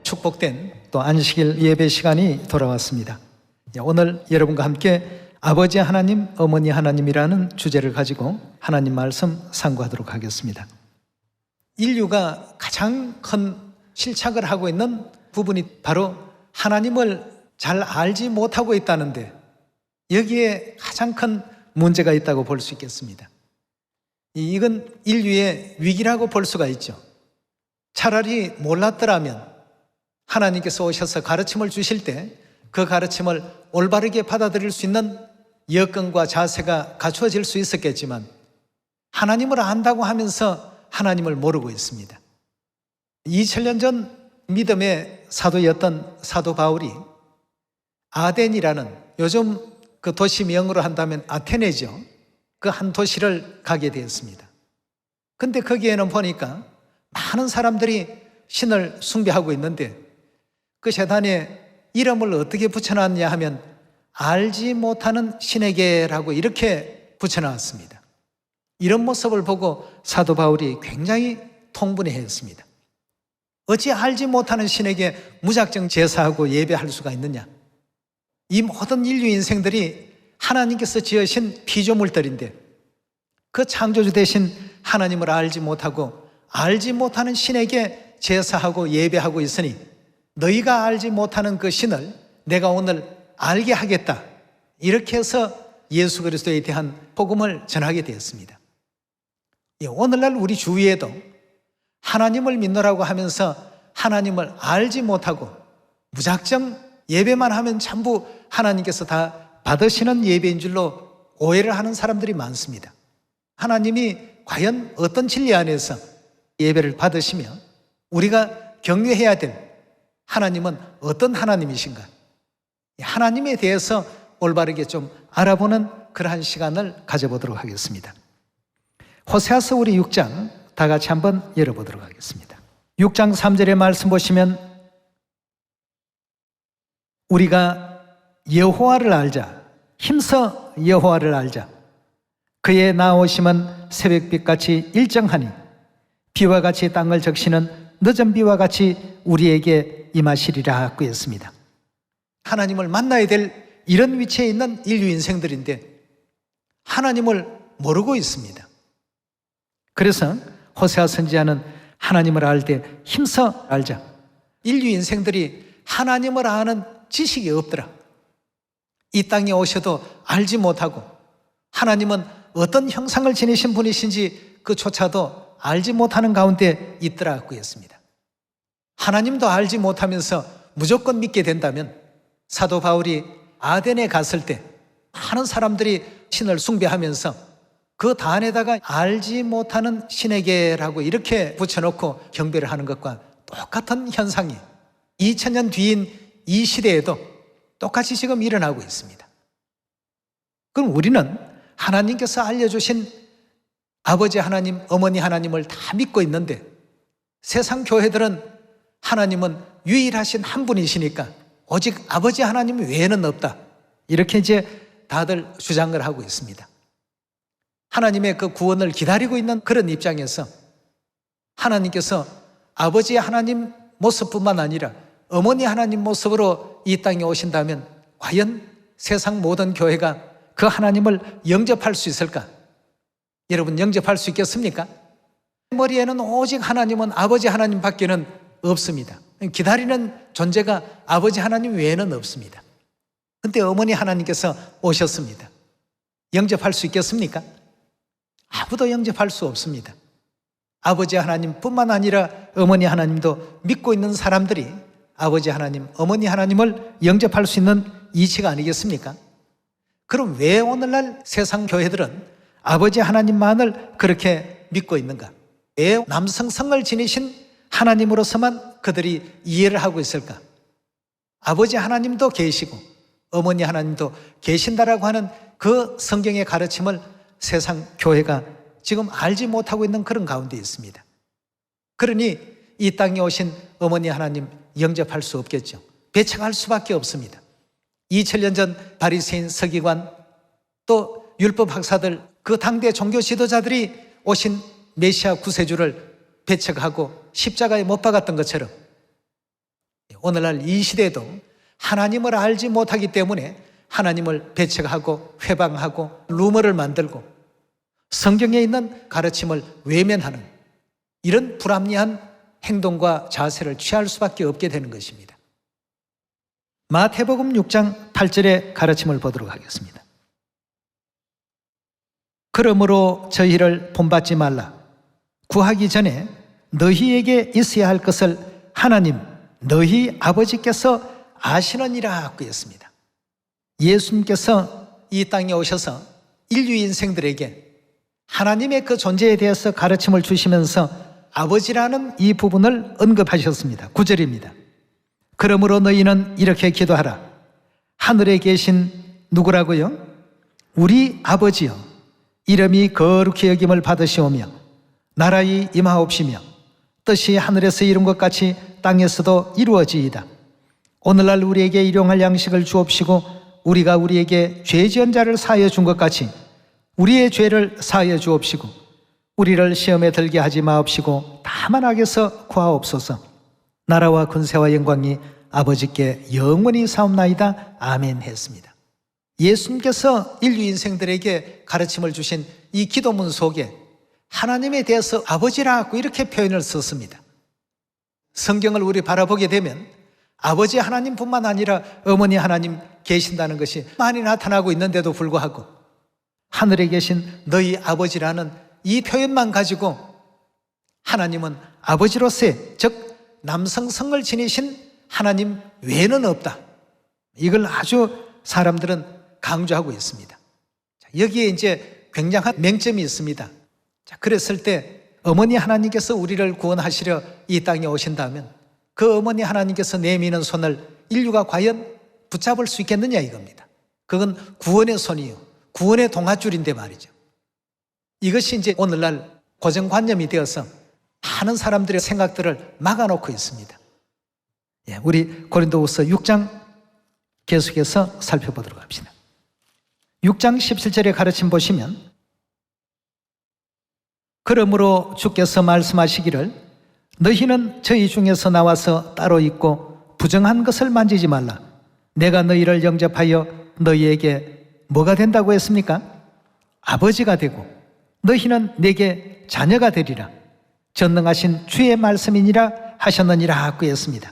축복된 또 안식일 예배 시간이 돌아왔습니다. 오늘 여러분과 함께 아버지 하나님, 어머니 하나님이라는 주제를 가지고 하나님 말씀 상고하도록 하겠습니다. 인류가 가장 큰 실착을 하고 있는 부분이 바로 하나님을 잘 알지 못하고 있다는데, 여기에 가장 큰 문제가 있다고 볼 수 있겠습니다. 이건 인류의 위기라고 볼 수가 있죠. 차라리 몰랐더라면 하나님께서 오셔서 가르침을 주실 때 그 가르침을 올바르게 받아들일 수 있는 여건과 자세가 갖추어질 수 있었겠지만, 하나님을 안다고 하면서 하나님을 모르고 있습니다. 2000년 전 믿음의 사도였던 사도 바울이 아덴이라는, 요즘 그 도시명으로 한다면 아테네죠, 그 한 도시를 가게 되었습니다. 근데 거기에는 보니까 많은 사람들이 신을 숭배하고 있는데, 그 제단에 이름을 어떻게 붙여놨냐 하면 알지 못하는 신에게라고 이렇게 붙여놨습니다. 이런 모습을 보고 사도 바울이 굉장히 통분해했습니다. 어찌 알지 못하는 신에게 무작정 제사하고 예배할 수가 있느냐? 이 모든 인류 인생들이 하나님께서 지으신 피조물들인데, 그 창조주 되신 하나님을 알지 못하고 알지 못하는 신에게 제사하고 예배하고 있으니, 너희가 알지 못하는 그 신을 내가 오늘 알게 하겠다, 이렇게 해서 예수 그리스도에 대한 복음을 전하게 되었습니다. 오늘날 우리 주위에도 하나님을 믿노라고 하면서 하나님을 알지 못하고 무작정 예배만 하면 전부 하나님께서 다 받으시는 예배인 줄로 오해를 하는 사람들이 많습니다. 하나님이 과연 어떤 진리 안에서 예배를 받으시며 우리가 경외해야 될 하나님은 어떤 하나님이신가? 하나님에 대해서 올바르게 좀 알아보는 그러한 시간을 가져보도록 하겠습니다. 호세아서 우리 6장 다 같이 한번 열어보도록 하겠습니다. 6장 3절의 말씀 보시면, 우리가 여호와를 알자, 힘써 여호와를 알자. 그의 나오심은 새벽빛같이 일정하니 비와 같이 땅을 적시는 늦은 비와 같이 우리에게 임하시리라 그랬습니다. 하나님을 만나야 될 이런 위치에 있는 인류 인생들인데 하나님을 모르고 있습니다. 그래서 호세아 선지자는 하나님을 알 때 힘써 알자. 인류 인생들이 하나님을 아는 지식이 없더라. 이 땅에 오셔도 알지 못하고 하나님은 어떤 형상을 지니신 분이신지 그조차도 알지 못하는 가운데 있더라고 했습니다. 하나님도 알지 못하면서 무조건 믿게 된다면, 사도 바울이 아덴에 갔을 때 많은 사람들이 신을 숭배하면서 그 단에다가 알지 못하는 신에게라고 이렇게 붙여놓고 경배를 하는 것과 똑같은 현상이 2000년 뒤인 이 시대에도 똑같이 지금 일어나고 있습니다. 그럼 우리는 하나님께서 알려주신 아버지 하나님, 어머니 하나님을 다 믿고 있는데, 세상 교회들은 하나님은 유일하신 한 분이시니까 오직 아버지 하나님 외에는 없다, 이렇게 이제 다들 주장을 하고 있습니다. 하나님의 그 구원을 기다리고 있는 그런 입장에서 하나님께서 아버지 하나님 모습뿐만 아니라 어머니 하나님 모습으로 이 땅에 오신다면 과연 세상 모든 교회가 그 하나님을 영접할 수 있을까? 여러분, 영접할 수 있겠습니까? 머리에는 오직 하나님은 아버지 하나님 밖에는 없습니다. 기다리는 존재가 아버지 하나님 외에는 없습니다. 그런데 어머니 하나님께서 오셨습니다. 영접할 수 있겠습니까? 아무도 영접할 수 없습니다. 아버지 하나님뿐만 아니라 어머니 하나님도 믿고 있는 사람들이 아버지 하나님, 어머니 하나님을 영접할 수 있는 이치가 아니겠습니까? 그럼 왜 오늘날 세상 교회들은 아버지 하나님만을 그렇게 믿고 있는가? 왜 남성성을 지니신 하나님으로서만 그들이 이해를 하고 있을까? 아버지 하나님도 계시고 어머니 하나님도 계신다라고 하는 그 성경의 가르침을 세상 교회가 지금 알지 못하고 있는 그런 가운데 있습니다. 그러니 이 땅에 오신 어머니 하나님 영접할 수 없겠죠. 배척할 수밖에 없습니다. 2000년 전 바리새인 서기관, 또 율법 학사들, 그 당대 종교 지도자들이 오신 메시아 구세주를 배척하고 십자가에 못 박았던 것처럼 오늘날 이 시대도 하나님을 알지 못하기 때문에 하나님을 배척하고 회방하고 루머를 만들고 성경에 있는 가르침을 외면하는 이런 불합리한 행동과 자세를 취할 수밖에 없게 되는 것입니다. 마태복음 6장 8절의 가르침을 보도록 하겠습니다. 그러므로 저희를 본받지 말라. 구하기 전에 너희에게 있어야 할 것을 하나님 너희 아버지께서 아시느니라 그랬습니다. 예수님께서 이 땅에 오셔서 인류 인생들에게 하나님의 그 존재에 대해서 가르침을 주시면서 아버지라는 이 부분을 언급하셨습니다. 9절입니다. 그러므로 너희는 이렇게 기도하라. 하늘에 계신 누구라고요? 우리 아버지여, 이름이 거룩히 여김을 받으시오며 나라의 임하옵시며 뜻이 하늘에서 이룬 것 같이 땅에서도 이루어지이다. 오늘날 우리에게 일용할 양식을 주옵시고 우리가 우리에게 죄 지은 자를 사하여 준 것 같이 우리의 죄를 사하여 주옵시고 우리를 시험에 들게 하지 마옵시고 다만 악에서 구하옵소서. 나라와 권세와 영광이 아버지께 영원히 사옵나이다. 아멘 했습니다. 예수님께서 인류 인생들에게 가르침을 주신 이 기도문 속에 하나님에 대해서 아버지라고 이렇게 표현을 썼습니다. 성경을 우리 바라보게 되면 아버지 하나님뿐만 아니라 어머니 하나님 계신다는 것이 많이 나타나고 있는데도 불구하고 하늘에 계신 너희 아버지라는 이 표현만 가지고 하나님은 아버지로서의 즉 남성성을 지니신 하나님 외에는 없다. 이걸 아주 사람들은 강조하고 있습니다. 여기에 이제 굉장한 맹점이 있습니다. 그랬을 때 어머니 하나님께서 우리를 구원하시려 이 땅에 오신다면 그 어머니 하나님께서 내미는 손을 인류가 과연 붙잡을 수 있겠느냐 이겁니다. 그건 구원의 손이요, 구원의 동아줄인데 말이죠. 이것이 이제 오늘날 고정관념이 되어서 많은 사람들의 생각들을 막아놓고 있습니다. 우리 고린도후서 6장 계속해서 살펴보도록 합시다. 6장 17절의 가르침 보시면 그러므로 주께서 말씀하시기를 너희는 저희 중에서 나와서 따로 있고 부정한 것을 만지지 말라. 내가 너희를 영접하여 너희에게 뭐가 된다고 했습니까? 아버지가 되고 너희는 내게 자녀가 되리라. 전능하신 주의 말씀이니라 하셨느니라 그랬습니다.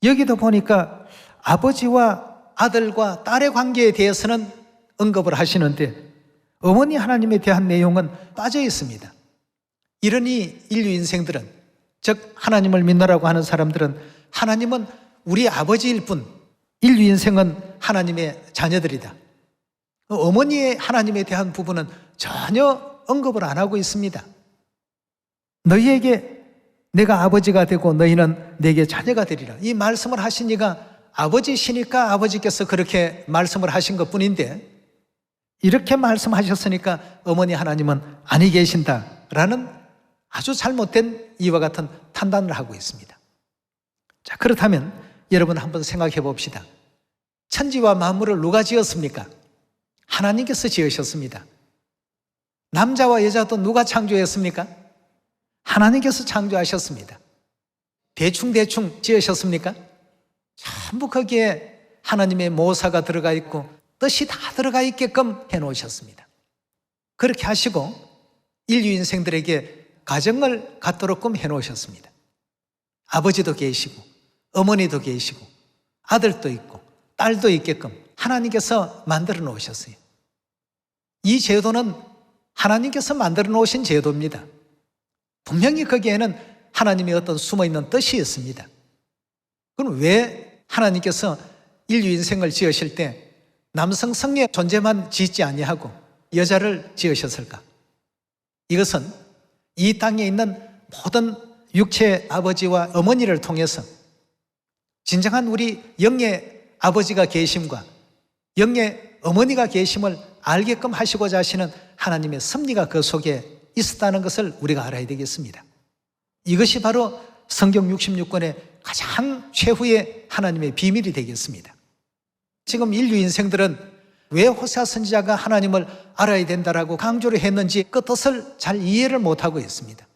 여기도 보니까 아버지와 아들과 딸의 관계에 대해서는 언급을 하시는데 어머니 하나님에 대한 내용은 빠져 있습니다. 이러니 인류 인생들은 즉 하나님을 믿노라고 하는 사람들은 하나님은 우리 아버지일 뿐 인류 인생은 하나님의 자녀들이다. 어머니의 하나님에 대한 부분은 전혀 언급을 안 하고 있습니다. 너희에게 내가 아버지가 되고 너희는 내게 자녀가 되리라. 이 말씀을 하신 이가 아버지시니까 아버지께서 그렇게 말씀을 하신 것 뿐인데 이렇게 말씀하셨으니까 어머니 하나님은 아니 계신다라는 아주 잘못된 이와 같은 판단을 하고 있습니다. 자, 그렇다면 여러분 한번 생각해 봅시다. 천지와 만물을 누가 지었습니까? 하나님께서 지으셨습니다. 남자와 여자도 누가 창조했습니까? 하나님께서 창조하셨습니다. 대충 지으셨습니까? 전부 거기에 하나님의 모사가 들어가 있고 뜻이 다 들어가 있게끔 해놓으셨습니다. 그렇게 하시고 인류 인생들에게 가정을 갖도록끔 해놓으셨습니다. 아버지도 계시고 어머니도 계시고 아들도 있고 딸도 있게끔 하나님께서 만들어 놓으셨어요. 이 제도는 하나님께서 만들어 놓으신 제도입니다. 분명히 거기에는 하나님의 어떤 숨어있는 뜻이 있습니다. 그럼 왜 하나님께서 인류 인생을 지으실 때 남성 성의 존재만 짓지 아니하고 여자를 지으셨을까? 이것은 이 땅에 있는 모든 육체의 아버지와 어머니를 통해서 진정한 우리 영의 아버지가 계심과 영의 어머니가 계심을 알게끔 하시고자 하시는 하나님의 섭리가 그 속에 있었다는 것을 우리가 알아야 되겠습니다. 이것이 바로 성경 66권의 가장 최후의 하나님의 비밀이 되겠습니다. 지금 인류 인생들은 왜 호세아 선지자가 하나님을 알아야 된다라고 강조를 했는지 그 뜻을 잘 이해를 못하고 있습니다.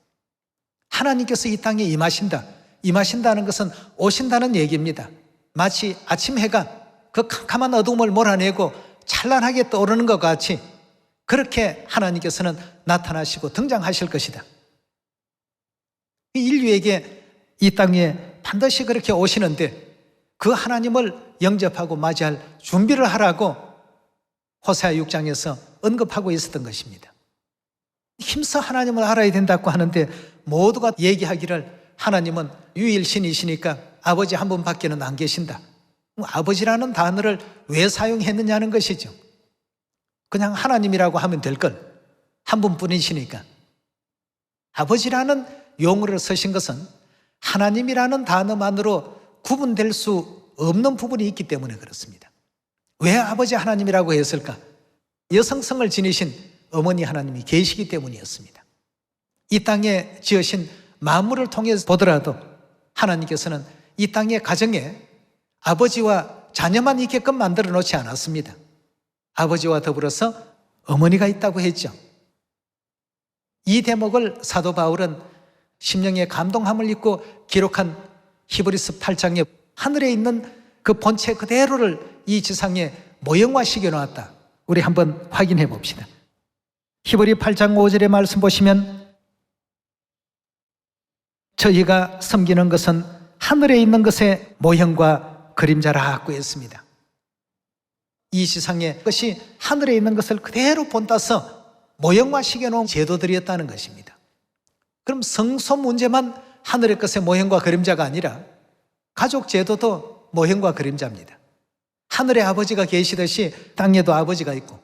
하나님께서 이 땅에 임하신다, 임하신다는 것은 오신다는 얘기입니다. 마치 아침 해가 그 캄캄한 어둠을 몰아내고 찬란하게 떠오르는 것 같이 그렇게 하나님께서는 나타나시고 등장하실 것이다. 인류에게 이 땅에 반드시 그렇게 오시는데 그 하나님을 영접하고 맞이할 준비를 하라고 호세아 6장에서 언급하고 있었던 것입니다. 힘써 하나님을 알아야 된다고 하는데 모두가 얘기하기를 하나님은 유일신이시니까 아버지 한 분밖에는 안 계신다. 아버지라는 단어를 왜 사용했느냐는 것이죠. 그냥 하나님이라고 하면 될 걸. 한 분뿐이시니까. 아버지라는 용어를 쓰신 것은 하나님이라는 단어만으로 구분될 수 없는 부분이 있기 때문에 그렇습니다. 왜 아버지 하나님이라고 했을까? 여성성을 지니신 어머니 하나님이 계시기 때문이었습니다. 이 땅에 지으신 만물을 통해서 보더라도 하나님께서는 이 땅의 가정에 아버지와 자녀만 있게끔 만들어 놓지 않았습니다. 아버지와 더불어서 어머니가 있다고 했죠. 이 대목을 사도 바울은 심령의 감동함을 입고 기록한 히브리서 8장에 하늘에 있는 그 본체 그대로를 이 지상에 모형화시켜 놓았다. 우리 한번 확인해 봅시다. 히브리 8장 5절의 말씀 보시면 저희가 섬기는 것은 하늘에 있는 것의 모형과 그림자라고 했습니다. 이 지상의 것이 하늘에 있는 것을 그대로 본따서 모형화시켜 놓은 제도들이었다는 것입니다. 그럼 성소 문제만 하늘의 것의 모형과 그림자가 아니라 가족 제도도 모형과 그림자입니다. 하늘에 아버지가 계시듯이 땅에도 아버지가 있고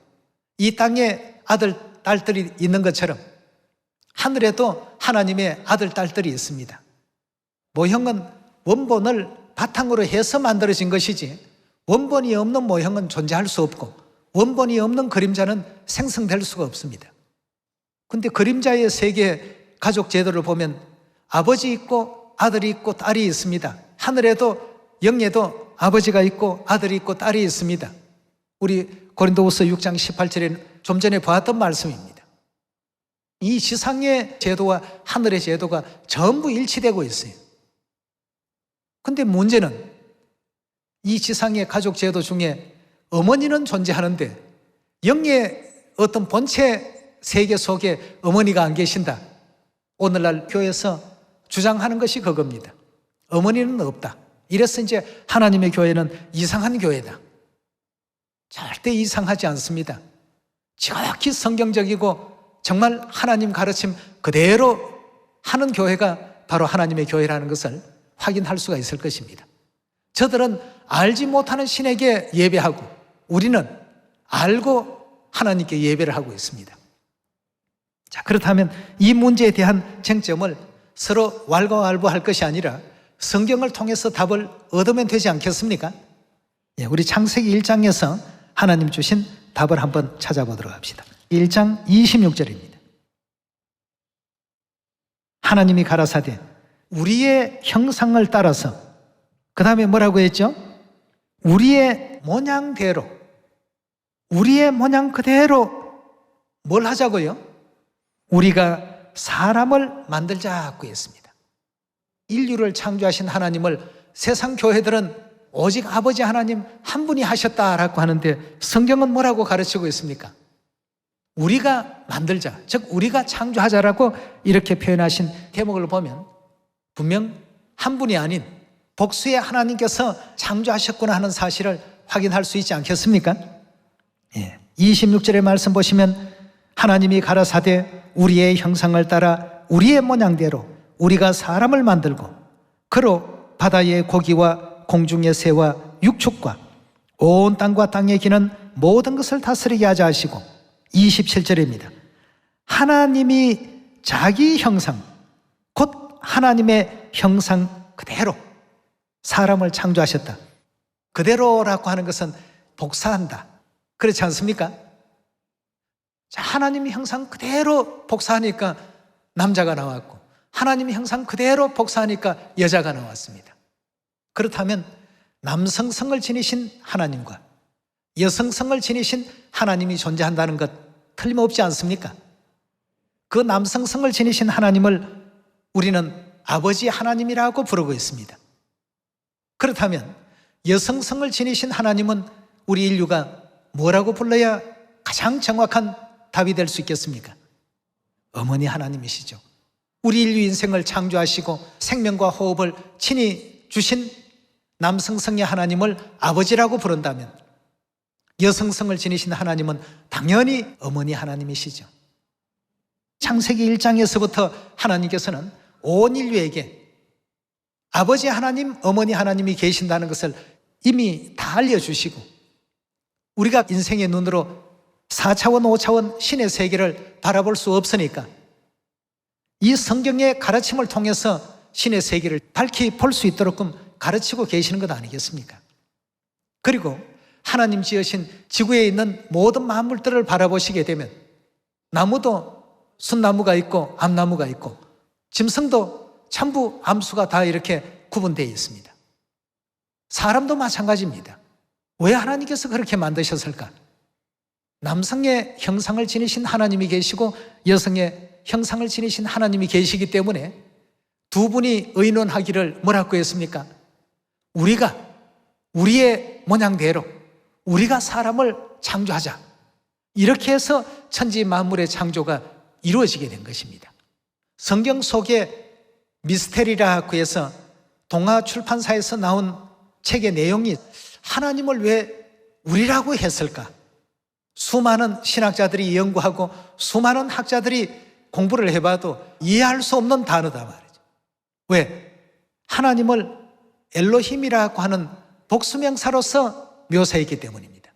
이 땅에 아들, 딸들이 있는 것처럼 하늘에도 하나님의 아들, 딸들이 있습니다. 모형은 원본을 바탕으로 해서 만들어진 것이지 원본이 없는 모형은 존재할 수 없고 원본이 없는 그림자는 생성될 수가 없습니다. 그런데 그림자의 세계 가족 제도를 보면 아버지 있고 아들이 있고 딸이 있습니다. 하늘에도 영예도 아버지가 있고 아들이 있고 딸이 있습니다. 우리 고린도후서 6장 18절에 좀 전에 보았던 말씀입니다. 이 지상의 제도와 하늘의 제도가 전부 일치되고 있어요. 그런데 문제는 이 지상의 가족 제도 중에 어머니는 존재하는데 영의 어떤 본체 세계 속에 어머니가 안 계신다. 오늘날 교회에서 주장하는 것이 그겁니다. 어머니는 없다. 이래서 이제 하나님의 교회는 이상한 교회다. 절대 이상하지 않습니다. 지극히 성경적이고 정말 하나님 가르침 그대로 하는 교회가 바로 하나님의 교회라는 것을 확인할 수가 있을 것입니다. 저들은 알지 못하는 신에게 예배하고 우리는 알고 하나님께 예배를 하고 있습니다. 자, 그렇다면 이 문제에 대한 쟁점을 서로 왈가왈부할 것이 아니라 성경을 통해서 답을 얻으면 되지 않겠습니까? 예, 우리 창세기 1장에서 하나님 주신 답을 한번 찾아보도록 합시다. 1장 26절입니다. 하나님이 가라사대 우리의 형상을 따라서 그 다음에 뭐라고 했죠? 우리의 모양대로 우리의 모양 그대로 뭘 하자고요? 우리가 사람을 만들자고 했습니다. 인류를 창조하신 하나님을 세상 교회들은 오직 아버지 하나님 한 분이 하셨다라고 하는데 성경은 뭐라고 가르치고 있습니까? 우리가 만들자, 즉 우리가 창조하자라고 이렇게 표현하신 대목을 보면 분명 한 분이 아닌 복수의 하나님께서 창조하셨구나 하는 사실을 확인할 수 있지 않겠습니까? 예. 26절의 말씀 보시면 하나님이 가라사대 우리의 형상을 따라 우리의 모양대로 우리가 사람을 만들고 그로 바다의 고기와 공중의 새와 육축과 온 땅과 땅에 기는 모든 것을 다스리게 하자 하시고 27절입니다. 하나님이 자기 형상 곧 하나님의 형상 그대로 사람을 창조하셨다. 그대로라고 하는 것은 복사한다. 그렇지 않습니까? 자, 하나님의 형상 그대로 복사하니까 남자가 나왔고 하나님의 형상 그대로 복사하니까 여자가 나왔습니다. 그렇다면 남성성을 지니신 하나님과 여성성을 지니신 하나님이 존재한다는 것 틀림없지 않습니까? 그 남성성을 지니신 하나님을 우리는 아버지 하나님이라고 부르고 있습니다. 그렇다면 여성성을 지니신 하나님은 우리 인류가 뭐라고 불러야 가장 정확한 답이 될 수 있겠습니까? 어머니 하나님이시죠. 우리 인류 인생을 창조하시고 생명과 호흡을 친히 주신 남성성의 하나님을 아버지라고 부른다면 여성성을 지니신 하나님은 당연히 어머니 하나님이시죠. 창세기 1장에서부터 하나님께서는 온 인류에게 아버지 하나님, 어머니 하나님이 계신다는 것을 이미 다 알려주시고 우리가 인생의 눈으로 4차원, 5차원 신의 세계를 바라볼 수 없으니까 이 성경의 가르침을 통해서 신의 세계를 밝히 볼 수 있도록 가르치고 계시는 것 아니겠습니까? 그리고 하나님 지으신 지구에 있는 모든 만물들을 바라보시게 되면 나무도 순나무가 있고 암나무가 있고 짐승도 천부 암수가 다 이렇게 구분되어 있습니다. 사람도 마찬가지입니다. 왜 하나님께서 그렇게 만드셨을까? 남성의 형상을 지니신 하나님이 계시고 여성의 형상을 지니신 하나님이 계시기 때문에 두 분이 의논하기를 뭐라고 했습니까? 우리가 우리의 모양대로 우리가 사람을 창조하자. 이렇게 해서 천지 만물의 창조가 이루어지게 된 것입니다. 성경 속에 미스테리라고 해서 동화 출판사에서 나온 책의 내용이 하나님을 왜 우리라고 했을까? 수많은 신학자들이 연구하고 수많은 학자들이 공부를 해봐도 이해할 수 없는 단어다 말이죠. 왜? 하나님을 엘로힘이라고 하는 복수명사로서 묘사했기 때문입니다.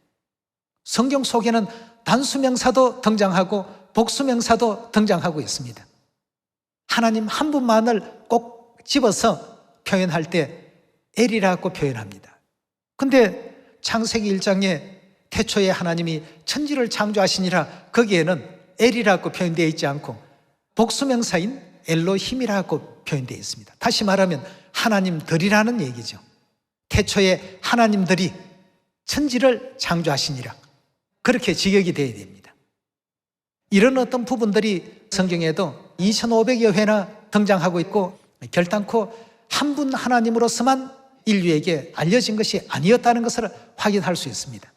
성경 속에는 단수명사도 등장하고 복수명사도 등장하고 있습니다. 하나님 한 분만을 꼭 집어서 표현할 때 엘이라고 표현합니다. 근데 창세기 1장에 태초에 하나님이 천지를 창조하시니라 거기에는 엘이라고 표현되어 있지 않고 복수명사인 엘로힘이라고 표현되어 있습니다. 다시 말하면 하나님들이라는 얘기죠. 태초에 하나님들이 천지를 창조하시니라 그렇게 직역이 되어야 됩니다. 이런 어떤 부분들이 성경에도 2500여 회나 등장하고 있고 결단코 한 분 하나님으로서만 인류에게 알려진 것이 아니었다는 것을 확인할 수 있습니다.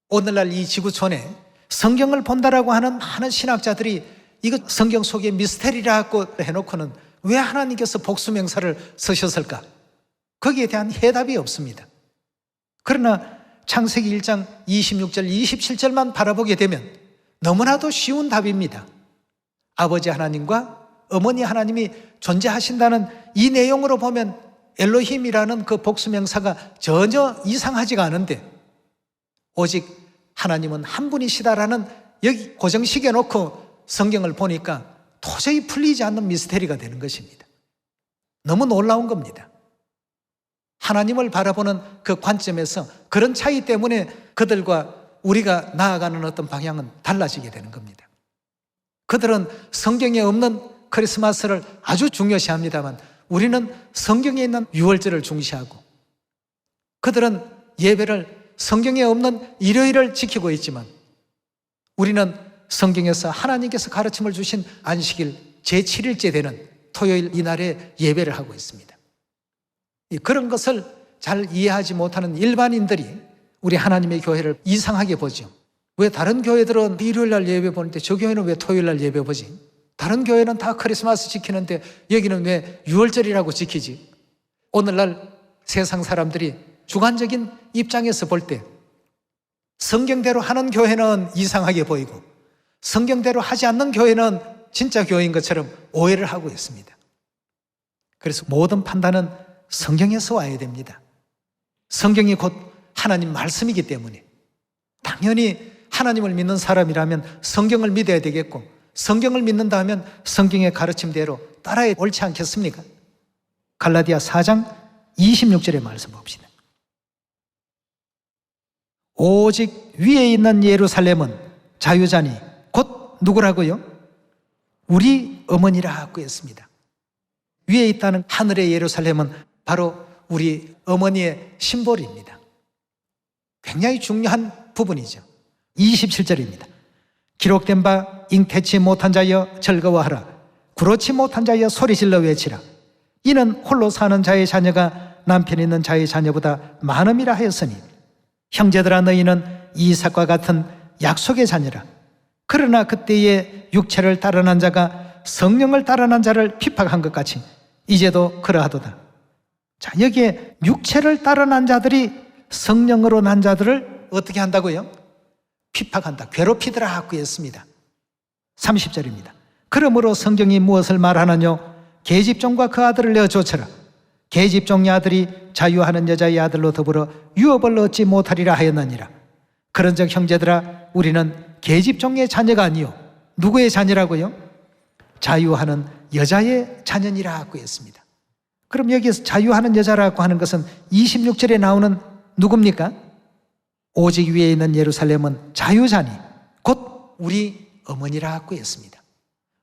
오늘날 이 지구촌에 성경을 본다라고 하는 많은 신학자들이 이거 성경 속에 미스테리라고 해놓고는 왜 하나님께서 복수명사를 쓰셨을까? 거기에 대한 해답이 없습니다. 그러나 창세기 1장 26절, 27절만 바라보게 되면 너무나도 쉬운 답입니다. 아버지 하나님과 어머니 하나님이 존재하신다는 이 내용으로 보면 엘로힘이라는 그 복수명사가 전혀 이상하지가 않은데 오직 하나님은 한 분이시다라는 여기 고정시켜 놓고 성경을 보니까 도저히 풀리지 않는 미스테리가 되는 것입니다. 너무 놀라운 겁니다. 하나님을 바라보는 그 관점에서 그런 차이 때문에 그들과 우리가 나아가는 어떤 방향은 달라지게 되는 겁니다. 그들은 성경에 없는 크리스마스를 아주 중요시합니다만 우리는 성경에 있는 유월절을 중시하고 그들은 예배를 성경에 없는 일요일을 지키고 있지만 우리는 성경에서 하나님께서 가르침을 주신 안식일 제7일째 되는 토요일 이날에 예배를 하고 있습니다. 그런 것을 잘 이해하지 못하는 일반인들이 우리 하나님의 교회를 이상하게 보죠. 왜 다른 교회들은 일요일 날 예배 보는데 저 교회는 왜 토요일 날 예배 보지? 다른 교회는 다 크리스마스 지키는데 여기는 왜 유월절이라고 지키지? 오늘날 세상 사람들이 주관적인 입장에서 볼 때 성경대로 하는 교회는 이상하게 보이고 성경대로 하지 않는 교회는 진짜 교회인 것처럼 오해를 하고 있습니다. 그래서 모든 판단은 성경에서 와야 됩니다. 성경이 곧 하나님 말씀이기 때문에 당연히 하나님을 믿는 사람이라면 성경을 믿어야 되겠고 성경을 믿는다 하면 성경의 가르침대로 따라야 옳지 않겠습니까? 갈라디아 4장 26절의 말씀 봅시다. 오직 위에 있는 예루살렘은 자유자니 곧 누구라고요? 우리 어머니라고 했습니다. 위에 있다는 하늘의 예루살렘은 바로 우리 어머니의 심볼입니다. 굉장히 중요한 부분이죠. 27절입니다. 기록된 바 잉태치 못한 자여 즐거워하라. 그렇지 못한 자여 소리질러 외치라. 이는 홀로 사는 자의 자녀가 남편 있는 자의 자녀보다 많음이라 하였으니 형제들아 너희는 이삭과 같은 약속의 자녀라. 그러나 그때에 육체를 따르는 자가 성령을 따르는 자를 핍박한 것 같이 이제도 그러하도다. 자, 여기에 육체를 따르는 자들이 성령으로 난 자들을 어떻게 한다고요? 핍박한다, 괴롭히더라 하고 했습니다. 30절입니다. 그러므로 성경이 무엇을 말하느뇨? 계집종과 그 아들을 내어 쫓으라. 계집종의 아들이 자유하는 여자의 아들로 더불어 유업을 얻지 못하리라 하였느니라. 그런즉 형제들아 우리는 계집종의 자녀가 아니요 누구의 자녀라고요? 자유하는 여자의 자녀니라 하고 했습니다. 그럼 여기서 자유하는 여자라고 하는 것은 26절에 나오는 누굽니까? 오직 위에 있는 예루살렘은 자유자니 곧 우리 어머니라 하고 했습니다.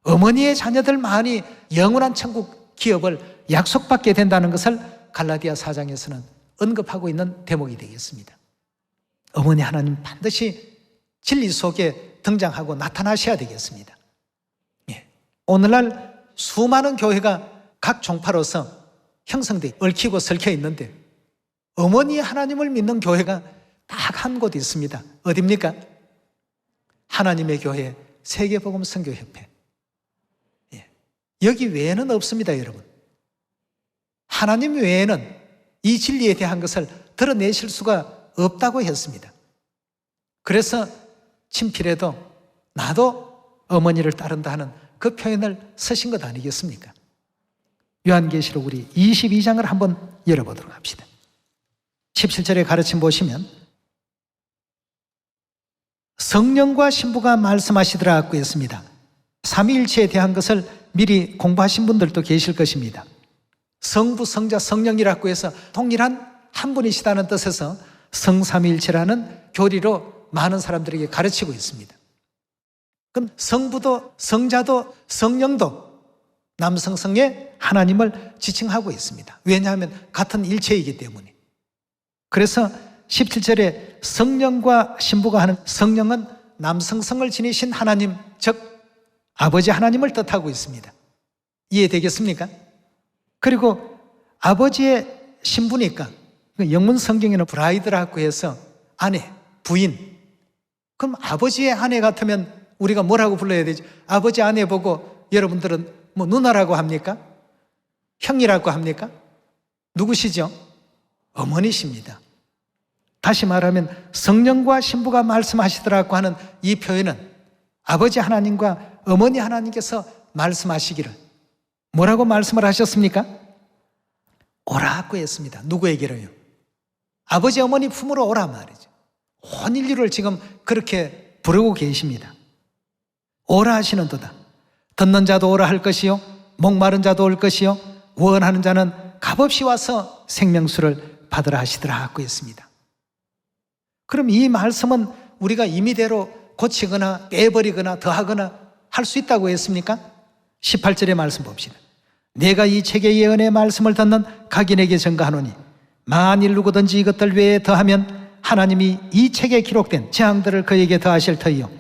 어머니의 자녀들만이 영원한 천국 기업을 약속받게 된다는 것을 갈라디아 4장에서는 언급하고 있는 대목이 되겠습니다. 어머니 하나님 반드시 진리 속에 등장하고 나타나셔야 되겠습니다. 예. 오늘날 수많은 교회가 각 종파로서 형성돼 얽히고 설켜 있는데 어머니 하나님을 믿는 교회가 딱 한 곳 있습니다. 어디입니까? 하나님의 교회 세계복음 선교협회. 예. 여기 외에는 없습니다, 여러분. 하나님 외에는 이 진리에 대한 것을 드러내실 수가 없다고 했습니다. 그래서 친필에도 나도 어머니를 따른다 하는 그 표현을 쓰신 것 아니겠습니까? 요한계시록 우리 22장을 한번 열어보도록 합시다. 17절의 가르침 보시면 성령과 신부가 말씀하시더라 하고 했습니다. 삼위일체에 대한 것을 미리 공부하신 분들도 계실 것입니다. 성부, 성자, 성령이라고 해서 동일한 한 분이시다는 뜻에서 성삼위일체라는 교리로 많은 사람들에게 가르치고 있습니다. 그럼 성부도 성자도 성령도 남성성의 하나님을 지칭하고 있습니다. 왜냐하면 같은 일체이기 때문에. 그래서 17절에 성령과 신부가 하는 성령은 남성성을 지니신 하나님, 즉 아버지 하나님을 뜻하고 있습니다. 이해되겠습니까? 그리고 아버지의 신부니까 영문 성경에는 브라이드라고 해서 아내, 부인. 그럼 아버지의 아내 같으면 우리가 뭐라고 불러야 되지? 아버지 아내 보고 여러분들은 뭐 누나라고 합니까? 형이라고 합니까? 누구시죠? 어머니십니다. 다시 말하면 성령과 신부가 말씀하시더라고 하는 이 표현은 아버지 하나님과 어머니 하나님께서 말씀하시기를 뭐라고 말씀을 하셨습니까? 오라고 했습니다. 누구에게로요? 아버지 어머니 품으로 오라 말이죠. 온 인류를 지금 그렇게 부르고 계십니다. 오라 하시는도다. 듣는 자도 오라 할 것이요 목마른 자도 올 것이요 원하는 자는 값없이 와서 생명수를 받으라 하시더라 하고 했습니다. 그럼 이 말씀은 우리가 임의대로 고치거나 빼버리거나 더하거나 할 수 있다고 했습니까? 18절의 말씀 봅시다. 내가 이 책의 예언의 말씀을 듣는 각인에게 전가하노니 만일 누구든지 이것들 외에 더하면 하나님이 이 책에 기록된 재앙들을 그에게 더하실 터이요.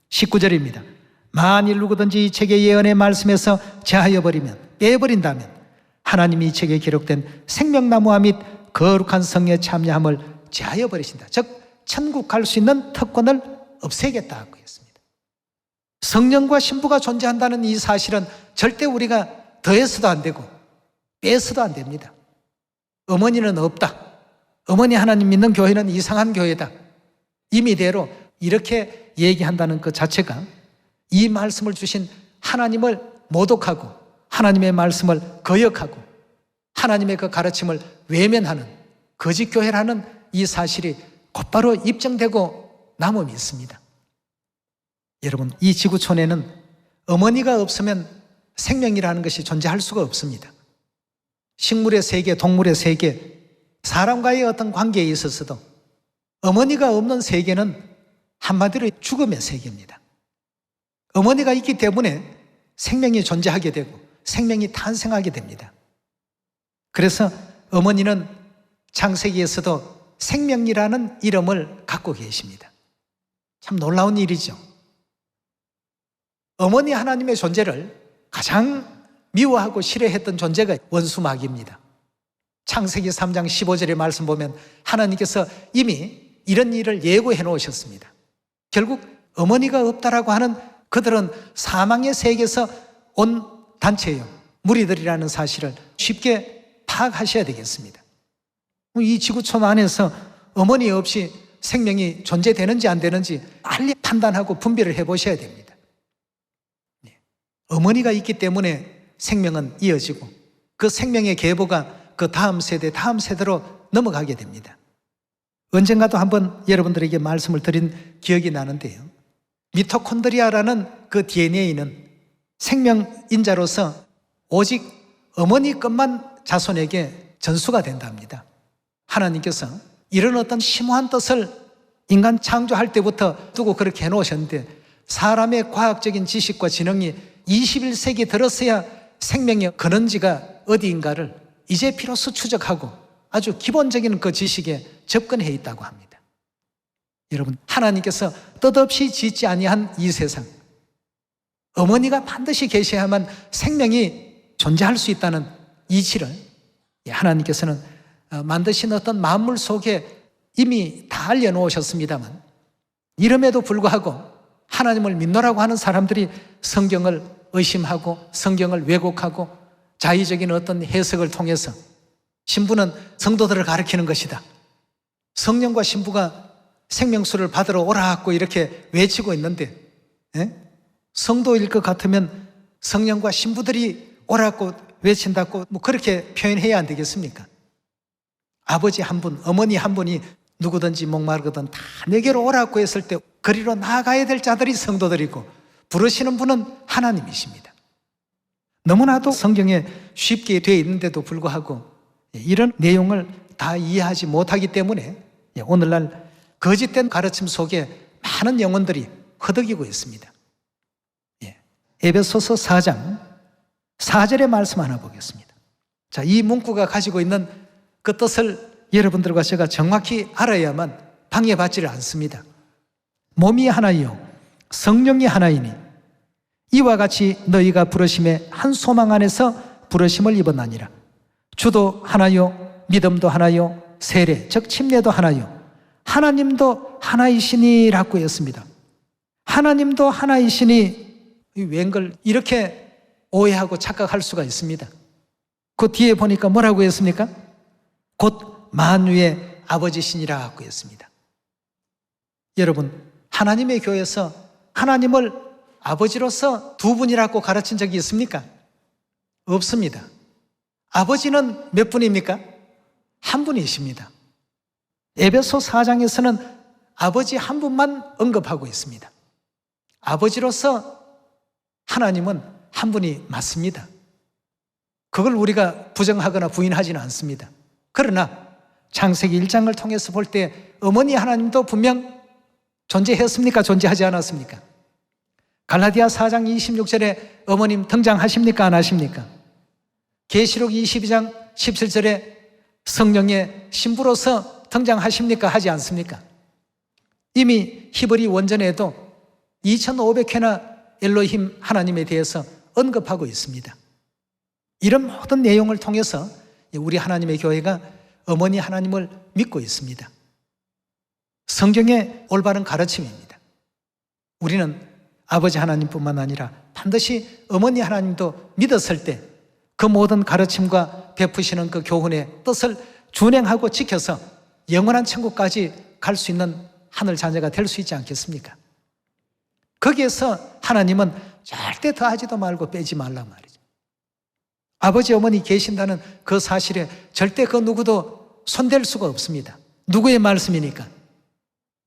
19절입니다. 만일 누구든지 이 책의 예언의 말씀에서 제하여 버리면 빼버린다면 하나님이 이 책에 기록된 생명나무와 및 거룩한 성에 참여함을 제하여 버리신다. 즉 천국 갈 수 있는 특권을 없애겠다고 했습니다. 성령과 신부가 존재한다는 이 사실은 절대 우리가 더해서도 안 되고 빼서도 안 됩니다. 어머니는 없다. 어머니 하나님 믿는 교회는 이상한 교회다. 임의대로 이렇게 얘기한다는 것 자체가 이 말씀을 주신 하나님을 모독하고 하나님의 말씀을 거역하고 하나님의 그 가르침을 외면하는 거짓교회라는 이 사실이 곧바로 입증되고 남음이 있습니다. 여러분, 이 지구촌에는 어머니가 없으면 생명이라는 것이 존재할 수가 없습니다. 식물의 세계, 동물의 세계, 사람과의 어떤 관계에 있어서도 어머니가 없는 세계는 한마디로 죽음의 세계입니다. 어머니가 있기 때문에 생명이 존재하게 되고 생명이 탄생하게 됩니다. 그래서 어머니는 창세기에서도 생명이라는 이름을 갖고 계십니다. 참 놀라운 일이죠. 어머니 하나님의 존재를 가장 미워하고 싫어했던 존재가 원수 마귀입니다. 창세기 3장 15절의 말씀 보면 하나님께서 이미 이런 일을 예고해 놓으셨습니다. 결국 어머니가 없다라고 하는 그들은 사망의 세계에서 온 단체예요. 무리들이라는 사실을 쉽게 파악하셔야 되겠습니다. 이 지구촌 안에서 어머니 없이 생명이 존재되는지 안 되는지 빨리 판단하고 분별을 해보셔야 됩니다. 어머니가 있기 때문에 생명은 이어지고 그 생명의 계보가 그 다음 세대로 넘어가게 됩니다. 언젠가도 한번 여러분들에게 말씀을 드린 기억이 나는데요. 미토콘드리아라는 그 DNA는 생명인자로서 오직 어머니 것만 자손에게 전수가 된답니다. 하나님께서 이런 어떤 심오한 뜻을 인간 창조할 때부터 두고 그렇게 해놓으셨는데 사람의 과학적인 지식과 지능이 21세기 들어서야 생명의 근원지가 어디인가를 이제 비로소 추적하고 아주 기본적인 그 지식에 접근해 있다고 합니다. 여러분, 하나님께서 뜻없이 짓지 아니한 이 세상, 어머니가 반드시 계셔야만 생명이 존재할 수 있다는 이치를 하나님께서는 만드신 어떤 만물 속에 이미 다 알려놓으셨습니다만 이름에도 불구하고 하나님을 믿노라고 하는 사람들이 성경을 의심하고 성경을 왜곡하고 자의적인 어떤 해석을 통해서 신부는 성도들을 가리키는 것이다. 성령과 신부가 생명수를 받으러 오라고 이렇게 외치고 있는데 성도일 것 같으면 성령과 신부들이 오라고 외친다고 그렇게 표현해야 안 되겠습니까? 아버지 한 분, 어머니 한 분이 누구든지 목마르거든 다 내게로 오라고 했을 때 그리로 나아가야 될 자들이 성도들이고 부르시는 분은 하나님이십니다. 너무나도 성경에 쉽게 되어 있는데도 불구하고 이런 내용을 다 이해하지 못하기 때문에 오늘날 거짓된 가르침 속에 많은 영혼들이 허덕이고 있습니다. 에베소서 4장 4절의 말씀 하나 보겠습니다. 자, 이 문구가 가지고 있는 그 뜻을 여러분들과 제가 정확히 알아야만 방해받지를 않습니다. 몸이 하나이요 성령이 하나이니 이와 같이 너희가 부르심의 한 소망 안에서 부르심을 입었나니라. 주도 하나요 믿음도 하나요 세례 즉 침례도 하나요 하나님도 하나이시니라고 했습니다. 하나님도 하나이시니 웬걸 이렇게 오해하고 착각할 수가 있습니다. 그 뒤에 보니까 뭐라고 했습니까? 곧 만유의 아버지시니라고 했습니다. 여러분, 하나님의 교회에서 하나님을 아버지로서 두 분이라고 가르친 적이 있습니까? 없습니다. 아버지는 몇 분입니까? 한 분이십니다. 에베소 4장에서는 아버지 한 분만 언급하고 있습니다. 아버지로서 하나님은 한 분이 맞습니다. 그걸 우리가 부정하거나 부인하지는 않습니다. 그러나 창세기 1장을 통해서 볼 때 어머니 하나님도 분명 존재했습니까? 존재하지 않았습니까? 갈라디아 4장 26절에 어머님 등장하십니까? 안 하십니까? 계시록 22장 17절에 성령의 신부로서 등장하십니까? 하지 않습니까? 이미 히브리 원전에도 2500회나 엘로힘 하나님에 대해서 언급하고 있습니다. 이런 모든 내용을 통해서 우리 하나님의 교회가 어머니 하나님을 믿고 있습니다. 성경의 올바른 가르침입니다. 우리는 아버지 하나님뿐만 아니라 반드시 어머니 하나님도 믿었을 때 그 모든 가르침과 베푸시는 그 교훈의 뜻을 준행하고 지켜서 영원한 천국까지 갈 수 있는 하늘 자녀가 될 수 있지 않겠습니까? 거기에서 하나님은 절대 더하지도 말고 빼지 말라 말이죠. 아버지 어머니 계신다는 그 사실에 절대 그 누구도 손댈 수가 없습니다. 누구의 말씀이니까?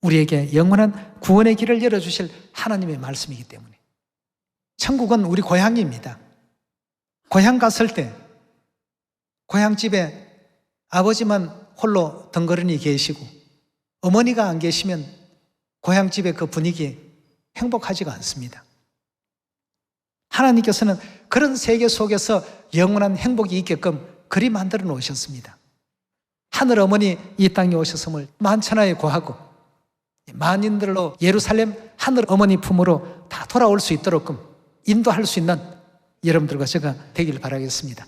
우리에게 영원한 구원의 길을 열어주실 하나님의 말씀이기 때문에. 천국은 우리 고향입니다. 고향 갔을 때 고향집에 아버지만 홀로 덩그러니 계시고 어머니가 안 계시면 고향집의 그 분위기 행복하지가 않습니다. 하나님께서는 그런 세계 속에서 영원한 행복이 있게끔 그리 만들어 놓으셨습니다. 하늘 어머니 이 땅에 오셨음을 만천하에 고하고 만인들로 예루살렘 하늘 어머니 품으로 다 돌아올 수 있도록 인도할 수 있는 여러분들과 제가 되길 바라겠습니다.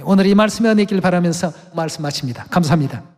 오늘 이 말씀이 은혜길 바라면서 말씀 마칩니다. 감사합니다.